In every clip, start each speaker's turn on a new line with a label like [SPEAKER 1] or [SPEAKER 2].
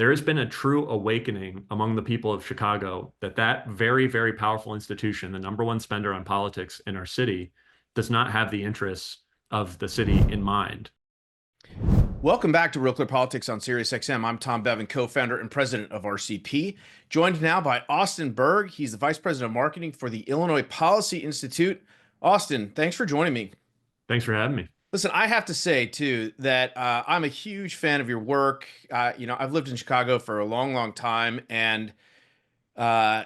[SPEAKER 1] there has been a true awakening among the people of Chicago that that very, very powerful institution, the number one spender on politics in our city, does not have the interests of the city in mind.
[SPEAKER 2] Welcome back to Real Clear Politics on SiriusXM. I'm Tom Bevan, co-founder and president of RCP, joined now by Austin Berg. He's the vice president of marketing for the Illinois Policy Institute. Austin, thanks for joining me.
[SPEAKER 1] Thanks for having me.
[SPEAKER 2] Listen, I have to say, too, that I'm a huge fan of your work. I've lived in Chicago for a long, long time, and I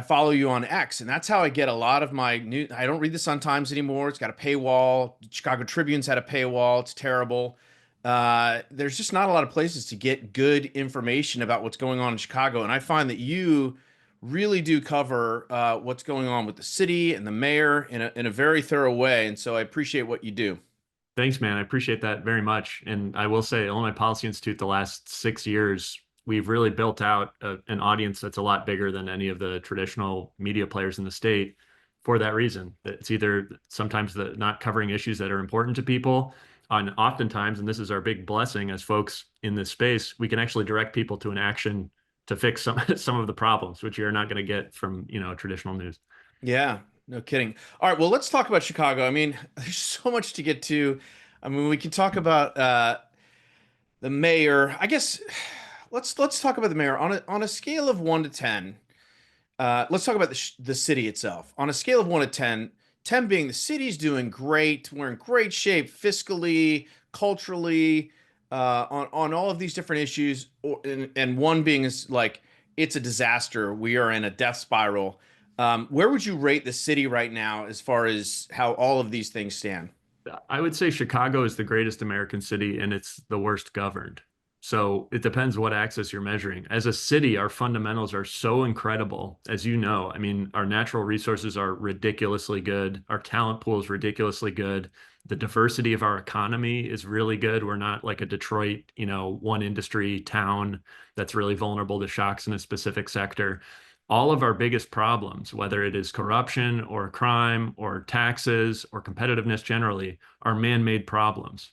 [SPEAKER 2] follow you on X, and that's how I get a lot of my news. I don't read the Sun-Times anymore. It's got a paywall. Chicago Tribune's had a paywall. It's terrible. There's just not a lot of places to get good information about what's going on in Chicago. And I find that you really do cover what's going on with the city and the mayor in a very thorough way. And so I appreciate what you do.
[SPEAKER 1] Thanks, man. I appreciate that very much. And I will say, Illinois Policy Institute, the last 6 years, we've really built out an audience that's a lot bigger than any of the traditional media players in the state for that reason. It's either sometimes not covering issues that are important to people, and oftentimes, and this is our big blessing as folks in this space, we can actually direct people to an action to fix some of the problems, which you're not going to get from, traditional news.
[SPEAKER 2] Yeah, no kidding. All right, well, let's talk about Chicago. I mean, there's so much to get to. I mean, we can talk about the mayor. I guess let's talk about the mayor on a scale of 1 to 10. Let's talk about the city itself. On a scale of 1 to 10, 10 being the city's doing great, we're in great shape fiscally, culturally, on all of these different issues, and 1 being is like it's a disaster. We are in a death spiral. Where would you rate the city right now as far as how all of these things stand?
[SPEAKER 1] I would say Chicago is the greatest American city, and it's the worst governed. So it depends what axis you're measuring. As a city, our fundamentals are so incredible, as you know. I mean, our natural resources are ridiculously good. Our talent pool is ridiculously good. The diversity of our economy is really good. We're not like a Detroit, one industry town that's really vulnerable to shocks in a specific sector. All of our biggest problems, whether it is corruption or crime or taxes or competitiveness generally, are man-made problems.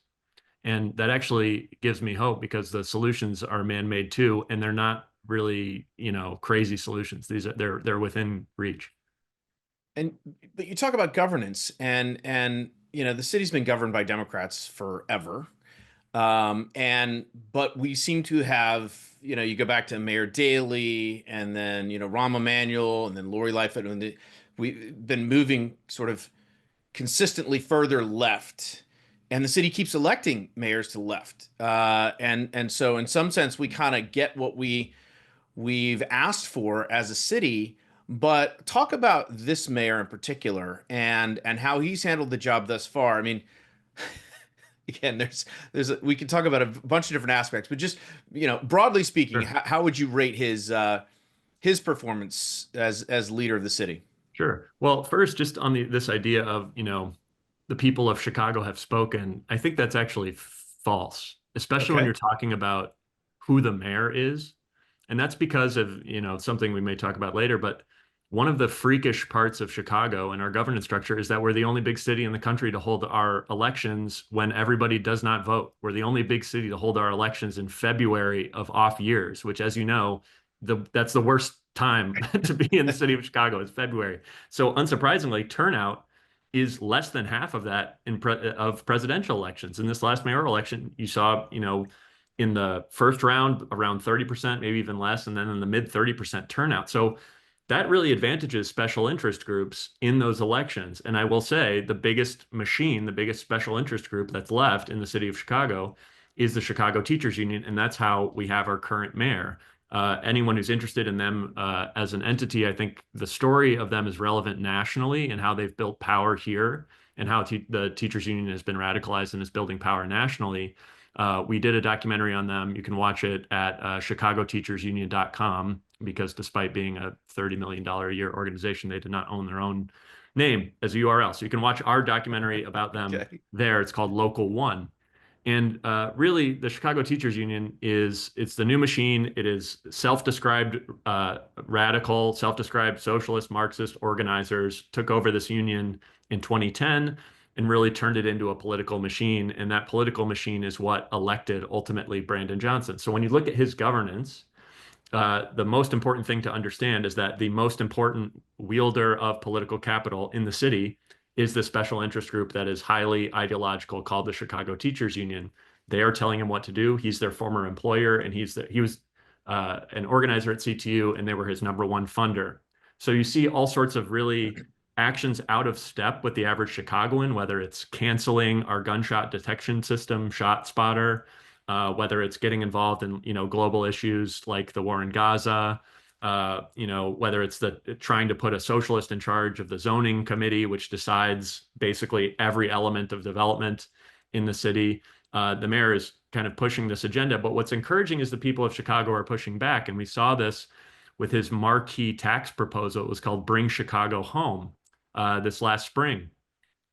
[SPEAKER 1] And that actually gives me hope because the solutions are man-made too, and they're not really, crazy solutions. They're within reach.
[SPEAKER 2] But you talk about governance, and the city's been governed by Democrats forever. But we seem to have, you go back to Mayor Daley and then, Rahm Emanuel and then Lori Lightfoot, and we've been moving sort of consistently further left. And the city keeps electing mayors to the left. And so in some sense, we kind of get what we've asked for as a city. But talk about this mayor in particular and how he's handled the job thus far. I mean, again, we can talk about a bunch of different aspects, but just, broadly speaking,
[SPEAKER 1] Sure.
[SPEAKER 2] how would you rate his performance as leader of the city?
[SPEAKER 1] Sure. Well, first, just on this idea of, the people of Chicago have spoken, I think that's actually false, especially when you're talking about who the mayor is. And that's because of, something we may talk about later, but one of the freakish parts of Chicago and our governance structure is that we're the only big city in the country to hold our elections when everybody does not vote. We're the only big city to hold our elections in February of off years, which, as you know, that's the worst time to be in the city of Chicago is February. So unsurprisingly, turnout is less than half of that of presidential elections. In this last mayoral election, you saw, in the first round, around 30%, maybe even less, and then in the mid 30% turnout. So that really advantages special interest groups in those elections. And I will say the biggest special interest group that's left in the city of Chicago is the Chicago Teachers Union. And that's how we have our current mayor. Anyone who's interested in them as an entity, I think the story of them is relevant nationally and how they've built power here and how the teachers union has been radicalized and is building power nationally. We did a documentary on them. You can watch it at chicagoteachersunion.com because despite being a $30 million a year organization, they did not own their own name as a URL. So you can watch our documentary about them there. It's called Local One. And really, the Chicago Teachers Union it's the new machine. It is self-described radical, self-described socialist, Marxist organizers took over this union in 2010. and really turned it into a political machine. And that political machine is what elected ultimately Brandon Johnson. So when you look at his governance, the most important thing to understand is that the most important wielder of political capital in the city is the special interest group that is highly ideological called the Chicago Teachers Union. They are telling him what to do. He's their former employer, and he was an organizer at CTU, and they were his #1 funder. So you see all sorts of really actions out of step with the average Chicagoan, whether it's canceling our gunshot detection system, Shot Spotter, whether it's getting involved in, global issues like the war in Gaza, whether it's trying to put a socialist in charge of the zoning committee, which decides basically every element of development in the city. The mayor is kind of pushing this agenda. But what's encouraging is the people of Chicago are pushing back. And we saw this with his marquee tax proposal. It was called Bring Chicago Home this last spring.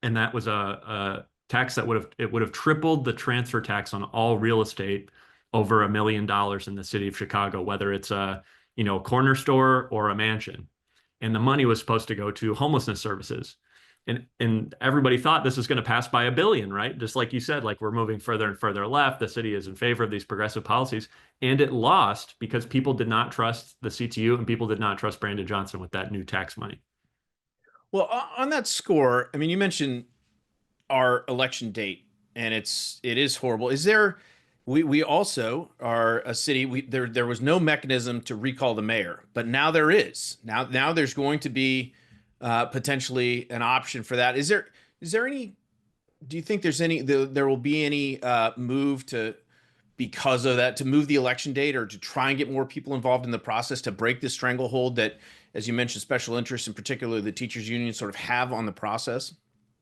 [SPEAKER 1] And that was a tax that would have tripled the transfer tax on all real estate over $1 million in the city of Chicago, whether it's a corner store or a mansion. And the money was supposed to go to homelessness services. And everybody thought this was going to pass by $1 billion, right? Just like you said, like we're moving further and further left. The city is in favor of these progressive policies. And it lost because people did not trust the CTU and people did not trust Brandon Johnson with that new tax money.
[SPEAKER 2] Well, on that score, I mean, you mentioned our election date, and it is horrible. Is there? We also are a city. There was no mechanism to recall the mayor, but now there is. Now there's going to be potentially an option for that. Is there any? Do you think there will be any move to, because of that, to move the election date or to try and get more people involved in the process to break this stranglehold that, as you mentioned, special interests, in particular the teachers union, sort of have on the process?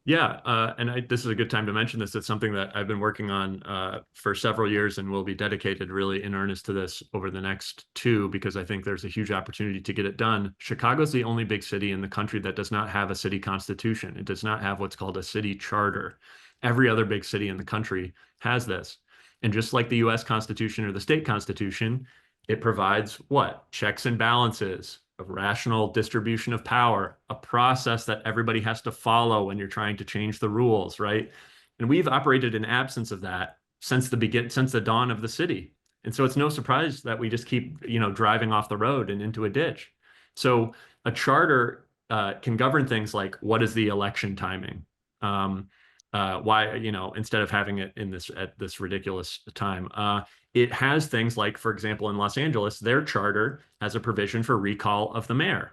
[SPEAKER 1] Yeah, this is a good time to mention this. It's something that I've been working on for several years and will be dedicated really in earnest to this over the next 2, because I think there's a huge opportunity to get it done. Chicago's the only big city in the country that does not have a city constitution. It does not have what's called a city charter. Every other big city in the country has this. And just like the US Constitution or the state constitution, it provides what? Checks and balances, a rational distribution of power, a process that everybody has to follow when you're trying to change the rules, right? And we've operated in absence of that since the dawn of the city. And so it's no surprise that we just keep, driving off the road and into a ditch. So a charter can govern things like, what is the election timing? Why, instead of having it at this ridiculous time. It has things like, for example, in Los Angeles, their charter has a provision for recall of the mayor.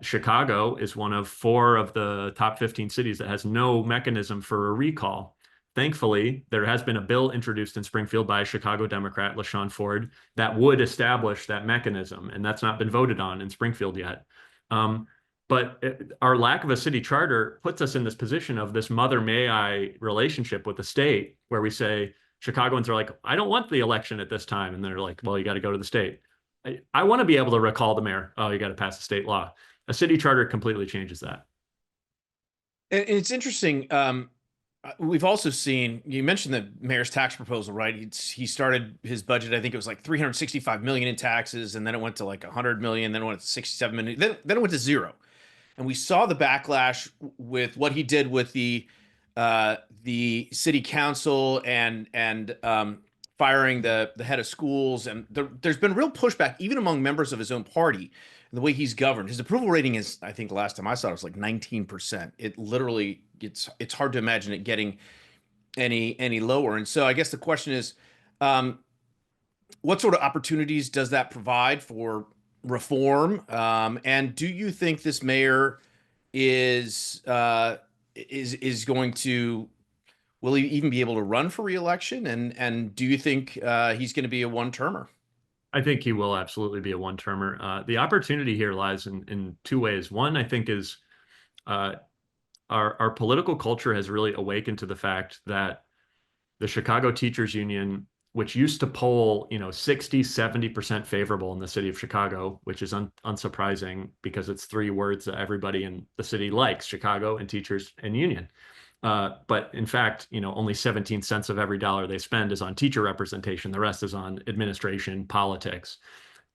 [SPEAKER 1] Chicago is one of 4 of the top 15 cities that has no mechanism for a recall. Thankfully, there has been a bill introduced in Springfield by a Chicago Democrat, LaShawn Ford, that would establish that mechanism, and that's not been voted on in Springfield yet. But our lack of a city charter puts us in this position of this mother may I relationship with the state, where we say, Chicagoans are like, I don't want the election at this time. And they're like, well, you got to go to the state. I want to be able to recall the mayor. Oh, you got to pass a state law. A city charter completely changes that.
[SPEAKER 2] And it's interesting. We've also seen, you mentioned the mayor's tax proposal, right? He started his budget, I think it was like 365 million in taxes, and then it went to like 100 million, then it went to 67 million, then it went to 0. And we saw the backlash with what he did with the city council and firing the head of schools. And there's been real pushback even among members of his own party, the way he's governed. His approval rating is, I think the last time I saw it was like 19%. It literally, it's hard to imagine it getting any lower. And so I guess the question is, what sort of opportunities does that provide for reform? And do you think this mayor is going to, will he even be able to run for reelection? And do you think he's going to be a one-termer?
[SPEAKER 1] I think he will absolutely be a one-termer. The opportunity here lies in 2 ways. One, I think, is our political culture has really awakened to the fact that the Chicago Teachers Union, which used to poll, 60, 70% favorable in the city of Chicago, which is unsurprising because it's 3 words that everybody in the city likes: Chicago and teachers and union. But in fact, only 17 cents of every dollar they spend is on teacher representation. The rest is on administration, politics.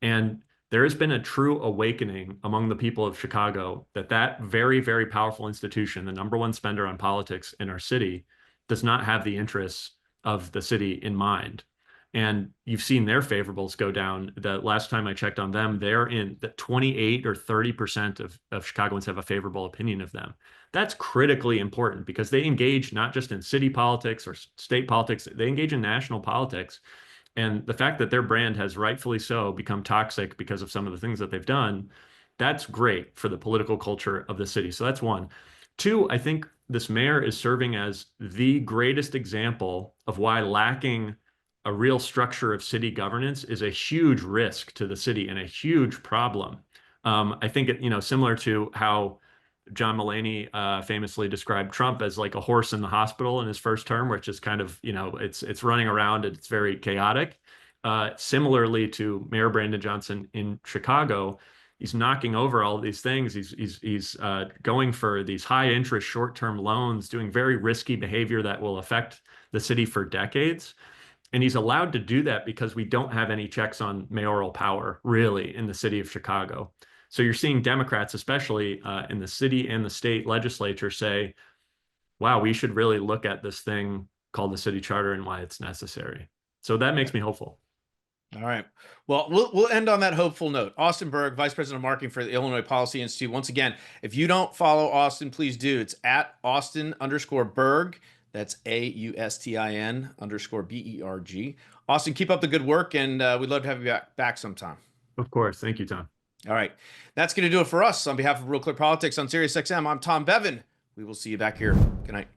[SPEAKER 1] And there has been a true awakening among the people of Chicago that that very, very powerful institution, the number one spender on politics in our city, does not have the interests of the city in mind. And you've seen their favorables go down. The last time I checked on them, they're in the 28 or 30% of Chicagoans have a favorable opinion of them. That's critically important because they engage not just in city politics or state politics, they engage in national politics. And the fact that their brand has rightfully so become toxic because of some of the things that they've done, that's great for the political culture of the city. So that's one. Two, I think this mayor is serving as the greatest example of why lacking a real structure of city governance is a huge risk to the city and a huge problem. I think similar to how John Mulaney famously described Trump as like a horse in the hospital in his first term, which is kind of, it's running around and it's very chaotic. Similarly to Mayor Brandon Johnson in Chicago, he's knocking over all of these things. He's going for these high interest short-term loans, doing very risky behavior that will affect the city for decades. And he's allowed to do that because we don't have any checks on mayoral power, really, in the city of Chicago. So you're seeing Democrats, especially in the city and the state legislature, say, wow, we should really look at this thing called the city charter and why it's necessary. So that makes me hopeful.
[SPEAKER 2] All right. Well, we'll end on that hopeful note. Austin Berg, Vice President of Marketing for the Illinois Policy Institute. Once again, if you don't follow Austin, please do. It's at Austin_Berg. That's AUSTIN_BERG. Austin, keep up the good work, and we'd love to have you back sometime.
[SPEAKER 1] Of course. Thank you, Tom.
[SPEAKER 2] All right. That's going to do it for us. On behalf of Real Clear Politics on SiriusXM, I'm Tom Bevan. We will see you back here. Good night.